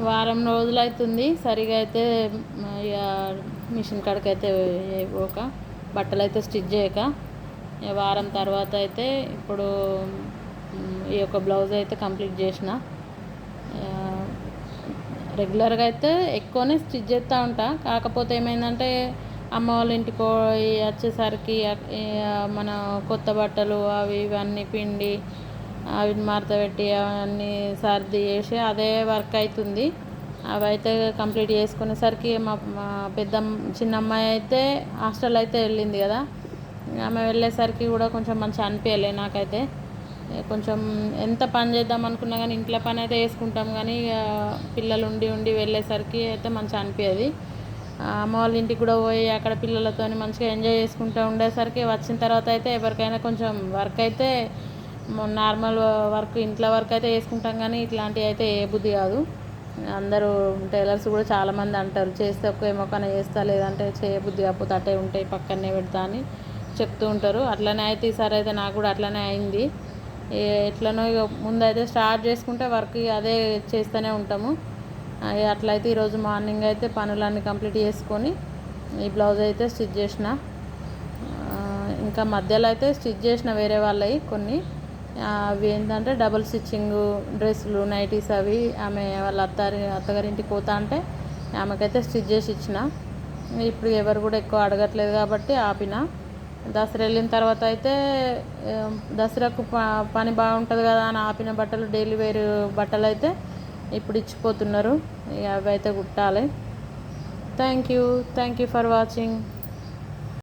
వారం రోజులు అవుతుంది సరిగా అయితే ఇక మిషన్ కాడికి అయితే పోక బట్టలు అయితే స్టిచ్ చేయక వారం తర్వాత అయితే ఇప్పుడు ఈ యొక్క బ్లౌజ్ అయితే కంప్లీట్ చేసిన. రెగ్యులర్గా అయితే ఎక్కువనే స్టిచ్ చేస్తూ ఉంటా. కాకపోతే ఏమైందంటే అమ్మ వాళ్ళ ఇంటికి పోయి వచ్చేసరికి మన కొత్త బట్టలు అవి ఇవన్నీ పిండి అవి మడత పెట్టి అవన్నీ సర్ది చేసి అదే వర్క్ అవుతుంది. అవి అయితే కంప్లీట్ చేసుకునేసరికి మా చిన్న అమ్మాయి అయితే హాస్టల్ అయితే వెళ్ళింది కదా, ఆమె వెళ్ళేసరికి కూడా కొంచెం మంచిగా అనిపించలే నాకైతే. కొంచెం ఎంత పని చేద్దాం అనుకున్నా కానీ ఇంట్లో పని అయితే వేసుకుంటాం కానీ పిల్లలు ఉండి ఉండి వెళ్ళేసరికి అయితే మంచిగా అనిపించదు. అమ్మ వాళ్ళ ఇంటికి కూడా పోయి అక్కడ పిల్లలతో మంచిగా ఎంజాయ్ చేసుకుంటూ ఉండేసరికి వచ్చిన తర్వాత అయితే ఎవరికైనా కొంచెం వర్క్ అయితే నార్మల్ వర్క్ ఇంట్లో వర్క్ అయితే వేసుకుంటాం కానీ ఇట్లాంటివి అయితే ఏ బుద్ధి కాదు. అందరూ టైలర్స్ కూడా చాలామంది అంటారు చేస్తే ఒక్క ఏమొకనే చేస్తా లేదంటే చేయబుద్ధి కాకపోతే అట్టే ఉంటాయి పక్కనే పెడతా అని చెప్తూ ఉంటారు. అట్లనే అయితే ఈసారి అయితే నాకు కూడా అట్లనే అయింది. ఎట్లనో ఇక ముందైతే స్టార్ట్ చేసుకుంటే వర్క్ అదే చేస్తూనే ఉంటాము. అట్లయితే ఈరోజు మార్నింగ్ అయితే పనులన్నీ కంప్లీట్ చేసుకొని ఈ బ్లౌజ్ అయితే స్టిచ్ చేసిన. ఇంకా మధ్యలో అయితే స్టిచ్ చేసిన వేరే వాళ్ళవి కొన్ని. అవి ఏంటంటే డబుల్ స్టిచ్చింగ్ డ్రెస్సులు నైటీస్ అవి ఆమె వాళ్ళ అత్తగారింటికి పోతా అంటే ఆమెకైతే స్టిచ్ చేసి ఇచ్చిన. ఇప్పుడు ఎవరు కూడా ఎక్కువ అడగట్లేదు కాబట్టి ఆపిన. దసరా వెళ్ళిన తర్వాత అయితే దసరాకు పని బాగుంటుంది కదా అని ఆపిన బట్టలు డైలీ వేర్ బట్టలు అయితే ఇప్పుడు ఇచ్చిపోతున్నారు. అవి అయితే కుట్టాలి. Thank you for watching.